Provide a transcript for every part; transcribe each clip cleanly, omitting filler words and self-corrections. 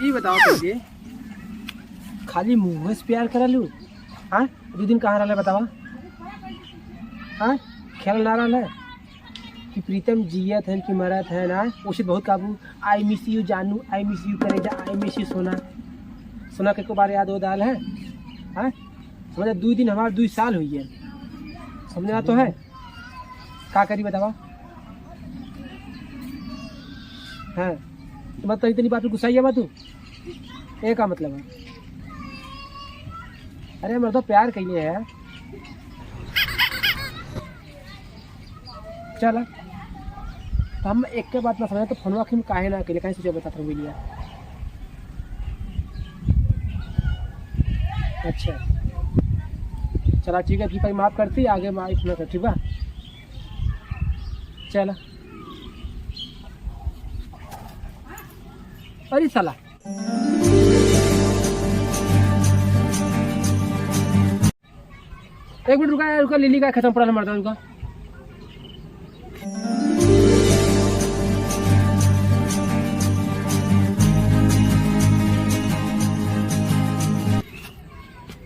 ये बताओ तुझे खाली मुँह से प्यार कर लू। हाँ 2 दिन कहाँ रहा बतावा। हाँ ख्याल ना रहा है कि प्रीतम जियत है कि मरत है ना। उसे बहुत काबू आई मिस यू जानू, आई मिस यू करेजा, आई मिस यू सोना। सोना के को बार याद हो दाल है। हाँ समझा 2 दिन हमारे 2 साल हुई है। समझना तो है का करी बतावा। हाँ तो मतलब इतनी बात गुस्सा है तू ये का मतलब है। अरे मैं तो प्यार कहिए है। चल तो हम एक के बात ना समझे तो फोनवा में काहे ना अकेले कहीं सोचे बताता हूँ मिलिया। अच्छा चला ठीक है भाई माफ़ करती आगे माफ ना कर ठीक है। चला अरे साला एक मिनट रुका रुका लिली का खत्म पड़ा मरता रुका।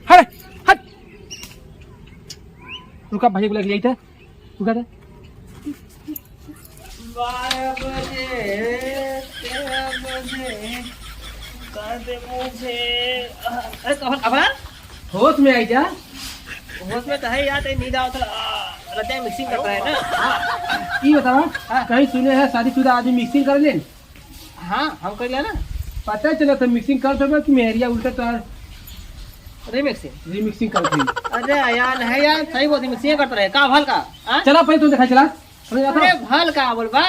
हट हट रुका भाई को लग गई था रुका था। 12 बजे 13 बजे कर दे मुझे। अरे खबर होश में आई जा। होश में तो है यार नींद आओ तो रतिया मिक्सिंग करता है ना। ये बतावा कहीं सुने हैं शादीशुदा आदमी मिक्सिंग कर ले। हाँ हम कर लिया ना पता चला था मिक्सिंग कर दो कि मेहरिया उल्टा तो रिमिक्सिंग रिमिक्सिंग कर दी। अरे यार है यार सही बोलती मिक्सिंग करता रहे का भल का। चला पहले तुम देखा चला अरे भल का बोलबा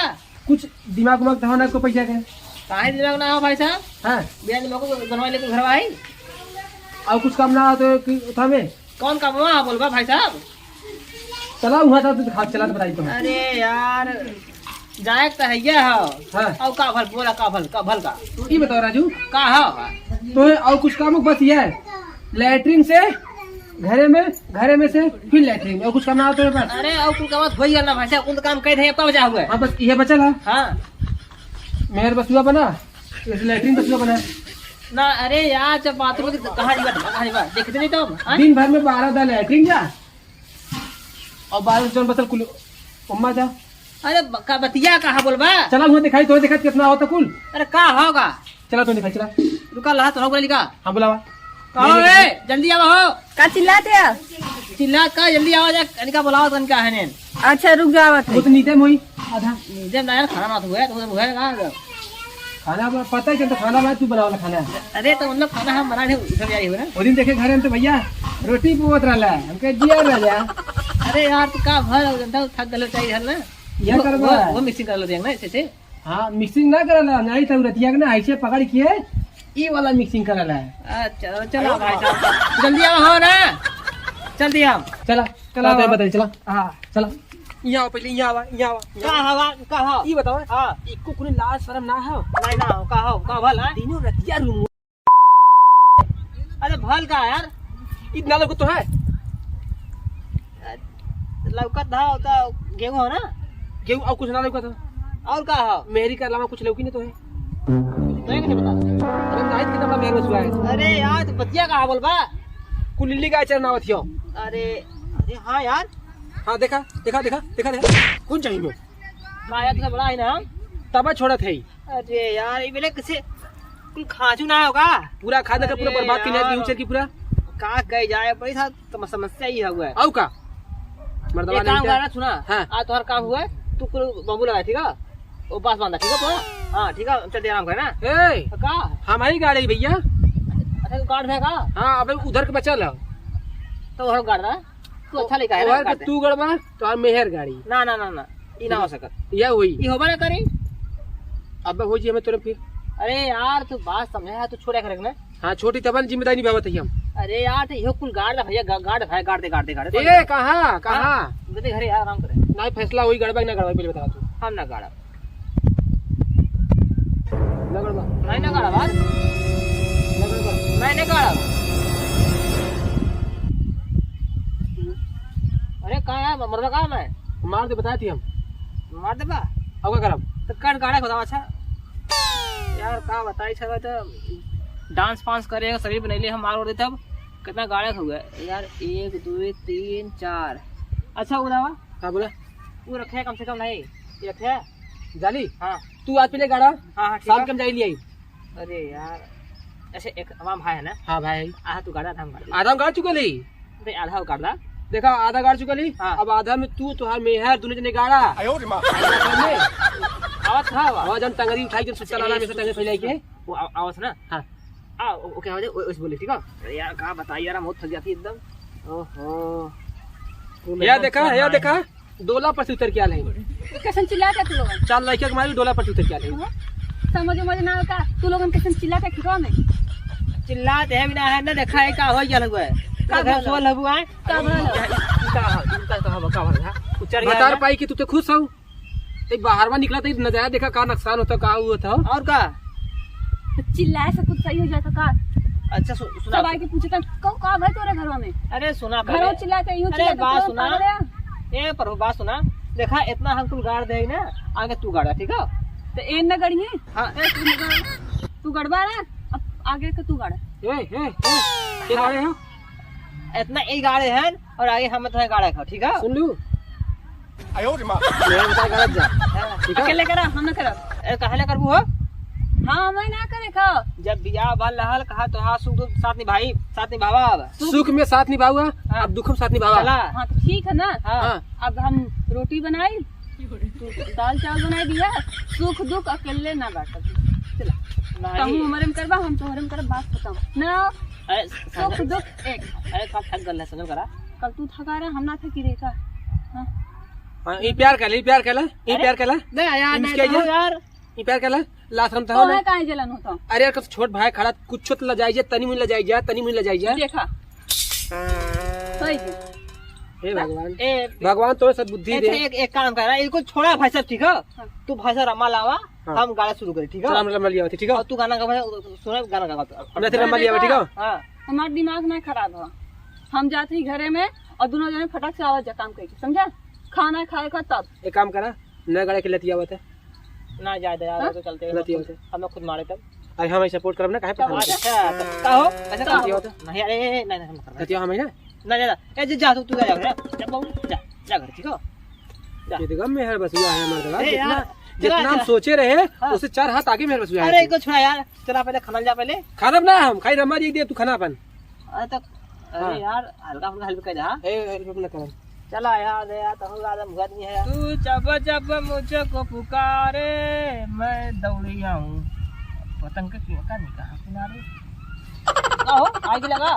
कुछ दिमाग उमाग दहाना को पैसा के काहे दिमाग ना हो भाई साहब। हाँ बिना दिमाग को बनवा लेके घर आई और कुछ काम ना हो तो था में कौन काम हुआ बोलबा भाई साहब। चला वहाँ था तो हाथ चला तो बताई तुम। अरे यार जाए तो है ये हो। हाँ और का भल बोला का भल का ये बताओ राजू का हो तो और कुछ काम बस ये है लैट्रिन से घरे में से फिर लैट्रिन और कुछ करना हो तो बस। अरे और कुछ काम हो गया ना भाई साहब कुछ काम कह दे अब बजा हुआ है। हाँ बस ये बचल है। हाँ मेहर बसुआ बना लैट्रिन बसुआ बना ना। अरे यार जब बात कहाँ जीवा देखते नहीं तुम। दिन भर में 12 दा लैट्रिन जा और 12 जन बसल कुल उम्मा जा। अरे का बतिया कहा बोलबा। चला वहाँ दिखाई तो देखा कितना होता कुल। अरे का होगा चला तो दिखाई चला रुका लहा तो बोला लिखा। हाँ बुलावा कहो रे जल्दी आओ हो का चिल्लाते हो? चिल्ला का जल्दी आओ जा इनका बुलाओ तन का है ने। अच्छा रुक जाओ वो तो नीचे मोई आधा जब ना यार खाना ना हुआ तो हुआ ना। खाना पता है क्या तो खाना मैं तू बनावा खाना। अरे तो मतलब खाना हम बना उधर आई हुए ना। वो दिन देखे घर में तो भैया रोटी पोत रहा है हमके जिया राजा। अरे यार तू का भर जनता थक गलो चाहिए हल ना या करबा वो मिक्सिंग कर लो देंगे ना ऐसे। हाँ मिक्सिंग ना करला नहीं तो रतिया ना ऐसे पकड़ के ई वाला मिक्सिंग करला है। अच्छा चलो भाई साहब जल्दी आओ हो ना जल्दी आओ। चला चला तो बता चला हाँ चला यहाँ पहले यहाँ का हवा का हो ये बताओ हाँ इको कुने लाज शर्म ना हो नहीं ना हो का भल है तीनों रतिया रूम। अरे भल का यार इतना लोग तो है लौकत था तो गेहूं हो ना गेहूं और कुछ ना लौका था और का हो मेहरी के अलावा कुछ लौकी नहीं तो है। तो कैसे बता। अरे नाइट कितना मेहर बसुआ है। अरे यार तो बतिया कहा बोलबा। कुल लिल्ली का अचार ना थियो। अरे अरे हाँ यार हाँ देखा कौन चाहिए मैं माया तो बड़ा है ना तब छोड़ा थे। अरे यार ये मेरे किसे कुल खाजू ना होगा पूरा खादा का पूरा अरे बर्बाद की यार। गेहूं की पूरा कहा गए जाए बड़ी सा समस्या ही हुआ है। औ का मर्दवा एक काम नहीं करना सुना हाँ। आज तुम्हारा काम हुआ है तू कुल बम्बू लगा ठीक है वो बास बांधा ठीक है तो हाँ ठीक है चल आराम करे ना। ए का हमारी गाड़ी भैया। अच्छा तू काट देगा हाँ अब उधर के बचल है तो वो काट रहा तू अच्छा लिखा है और ना तू गड़बा तो मेहर गाड़ी ना ना ना ना ये ना हो सकत यह हुई ये होबा ना करी। अब हो जी हमें तुरंत फिर। अरे यार तू बात समझा है तू छोड़े कर रखना। हाँ छोटी तबन जिम्मेदारी निभावत है हम। अरे यार तो यो कुल गाड़ दे भैया गाड़ भाई गाड़ दे ए कहाँ दे घरे यार आराम करे नहीं फैसला हुई गड़बा ना गड़बा पहले बता तू। हम ना गाड़ा ना गड़बा नहीं ना गाड़ा बात मैं नहीं गाड़ा। अरे कहाँ है मरदा कहाँ मैं मार दे बताती हम मार दे बा अब क्या करब तो कर गाड़ा बताओ। अच्छा यार का बताई छे तो डांस फांस करेगा शरीर बनैले हम मार दे तब कितना गाड़क हो गया यार 1 2 3 4 अच्छा उड़ावा हाँ बोला वो रखे कम से कम नहीं ये रखे जाली हाँ तू आज पहले गाड़ा हाँ हाँ शाम ठीक कम जाई लिया है अरे यार ऐसे एक हमारा भाई है ना हाँ भाई आहा तू गाड़ा था हम गाड़ी आधा गाड़ चुका ली तो आधा वो गाड़ा देखा आधा गाड़ चुका ली हाँ। अब आधा में तू तुहार मेहर दोनों जने गाड़ा आवाज था आवाज हम टंगरी उठाई के सुत्ता लाना में से टंगरी फैलाई के वो आवाज ना हाँ आ ओके आवाज उस बोले ठीक है अरे यार कहाँ बताइए यार बहुत थक जाती एकदम ओहो या देखा डोला पर से उतर के आल है कैसे चिल्लाते तू लोगन? चाल लड़के के मारी डोला पर से उतर के आल है समझ ना का तू लोगन कैसे चिल्लाते खिरवा में? चिल्लाते है बिना है ना देखा है का हो गया हुआ है का घर सो लगू है का भला? का उचर बता गया पाई कि तू तो खुश हो ते बाहर में निकला तो नजारा देखा का नुकसान होता का हुआ था और का तो चिल्लाए से कुछ सही हो जाता का? अच्छा सुना सब आके पूछता का भाई तोरे घरवा में? अरे सुना घरों पहले चिल्लाते यूं अरे चिल्लाते बात तो सुना पागल है? ए पर बात सुना देखा इतना हम तुम गाड़ दे ना आगे तू गाड़ा ठीक है तो एन न गड़िए हाँ तू गड़बा रहा अब आगे का तू गाड़ा ये गाड़े हो इतना एक गाड़े हैं और आगे हम तुम्हें गाड़ा खाओ ठीक है सुन लू मेरा बता गलत जा ठीक है अकेले करा हम न करा कहले करबू हो हाँ मैं ना करे खा जब बियाह भल रहल कहा तो हाँ सुख दुख साथ निभाई साथ निभावा अब सुख में साथ निभाऊंगा हाँ। अब दुख में साथ निभावा चला हाँ तो ठीक है ना हाँ अब हम रोटी बनाई तू दाल चावल बनाई दिया सुख दुख अकेले ना बांट चला नहीं तुम हमारे में करबा हम तुम्हारे में करब बात खत्म ना अरे सुख दुख एक अरे कब थक गल है समझ करा कल तू थका रहा हम ना थकी रे का हाँ हाँ, ये प्यार कहला ये प्यार कहला नहीं यार इनके नहीं ये- तो यार ये प्यार कहला लाशरम था तो ना है काहे जलन होता अरे यार कब छोट भाई खड़ा कुछ तो लजाई जा तनी मुन लजाई जा तनी मुन लजाई जा देखा सही है हे भगवान ए भगवान तो सब बुद्धि दे एक काम कर रहा है इसको छोड़ा भाई साहब ठीक है हाँ। तू भाई साहब रमा लावा हाँ। हम गाना शुरू करें ठीक है चला मतलब लिया ठीक है और तू गाना गा सुना गाना गा हमने तेरा रमा लिया ठीक है हाँ हमारा दिमाग ना खराब हो हम जाते ही घरे में और दोनों जने फटक से आवाज काम करेगी समझा खाना खाएगा तब एक काम करा न गड़े के लतिया हुआ था ना जाए यार हाँ? तो चलते गलती होते। हम खुद मारे तब अरे हम सपोर्ट करब ना काहे तब पता अच्छा का हो ऐसा का का हो? नहीं अरे नहीं नहीं हम कर लतिया हम है ना ना जा ए जा तू जा जा बाबू जा जा घर ठीक है ये देखो मेहर बस हुआ है हमारा अरे जितना यार, जितना चला, हम चला। सोचे रहे हाँ। उससे 4 हाथ आगे मेहर बस हुआ अरे है इसको छोड़ा यार चला पहले खाना जा पहले खाना ना हम खाई रमा जी दे तू खाना अपन अरे तक हाँ। अरे यार हल्का फुल्का हेल्प कर जा ए ना कर चला यार यार तो आदम घर नहीं है तू जब जब मुझको पुकारे मैं दौड़ी आऊं पतंग के का निकाह किनारे आओ आगे लगा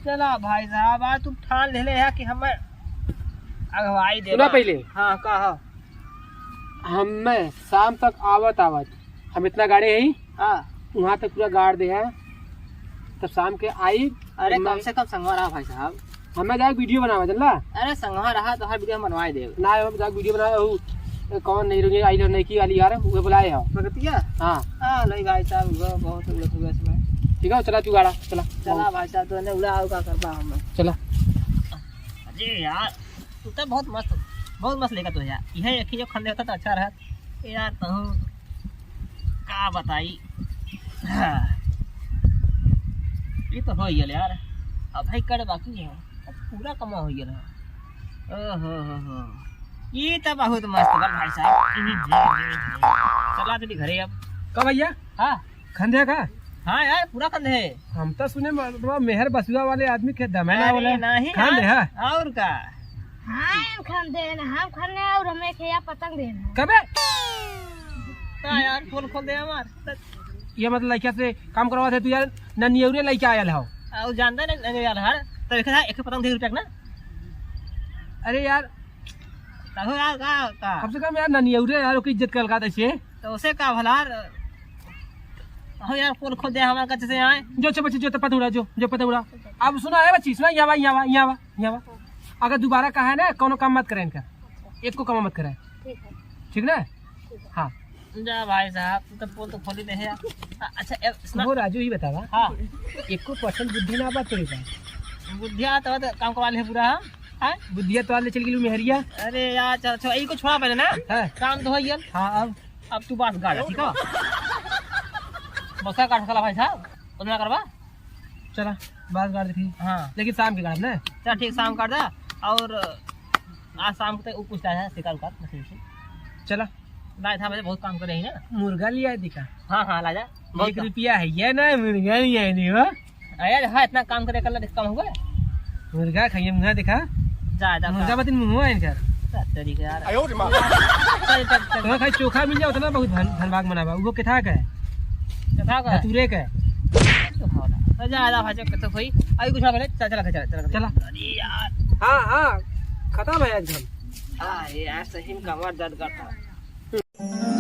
चला भाई साहब आज तुम ठान ले है कि हम अगवाई दे सुना पहले हाँ कहा हम मैं शाम तक आवत हम इतना गाड़े हैं हाँ वहाँ तक पूरा गाड़ दे है तब शाम के आई अरे कम से कम संगवा रहा भाई साहब हमें जाके वीडियो बनावा चल अरे संगवा रहा तो हर वीडियो बनवाए दे ना हम जाके वीडियो बनाया कौन नहीं रुके आई नहीं की वाली यार वो बुलाए हो प्रगतिया हाँ हाँ नहीं भाई साहब वो बहुत उलझ हुआ इसमें ठीक है चला तू गाड़ा चला चला भाई साहब तो ने उड़ा का करबा हम चला अरे यार तू तो बहुत मस्त लेगा तो यार यह एक ही जो खंडे होता तो अच्छा रहा यार तो का बताई हाँ। ये तो हो गया यार अब भाई कर बाकी है अब पूरा कमा हो गया ओहो ये तो बहुत मस्त बा भाई साहब चला तो घरे अब का भैया हाँ खंडे का हाँ यार पूरा खंडे है हम तो सुने मेहर बसुआ वाले आदमी के दमे ना अरे बोले नहीं खंडे है और का हम खाने और हमें खेया पतंग देना कबे का यार खोल दे हमार ये मतलब लड़किया से काम करवा थे तू यार ननियौरे लड़का आयल हो और जानता नहीं यार हर तो एक पतंग 10 रुपया ना अरे यार तो यार का कम से कम यार ननियौरे यार की इज्जत कर ऐसे तो उसे का भला हो यार खोल दे हमारे कच्चे से आए जो बच्चे जो पता उड़ा जो पता उड़ा अब सुना है बच्ची सुना यहाँ अगर दोबारा कहा है ना कोनो काम मत करें इनका एक को काम मत करें ठीक ना हाँ जा भाई साहब तू तो पोल तो खोली दे है अच्छा सुना वो राजू ही बतावा हाँ एक को पर्सन बुद्धि ना बात करेगा बुद्धिया तो काम करवा ले पूरा हाँ बुद्धिया तो ले चल गई मेहरिया अरे यार चल यही को छोड़ा पहले ना है काम तो हो गया हाँ अब तू बात गाड़ा ठीक है बसा काट सकला भाई साहब उतना करवा चला बात काट देखी हाँ लेकिन शाम के काट ना चल ठीक शाम काट दे और आज शाम तक वो पूछता है शिकार का मछली से चला लाए था मुझे बहुत काम करे ही ना मुर्गा लिया है दिखा हाँ हाँ ला जा 1 रुपया है ये ना मुर्गा लिया है नहीं हो अरे हाँ इतना काम करे कल कम हुआ मुर्गा खाइए मुंगा दिखा जा जा मुर्गा बतिन मुंह है इनका तरीके यार चल तो खाई चोखा मिल जाओ उतना बहुत धनभाग मनावा वो किथा का है कथा का धतूरे का है जा जा भाई तो कोई आई कुछ ना करे चल चला चला चला अरे यार हाँ हाँ खत्म है एकदम यार सही में कमर दर्द करता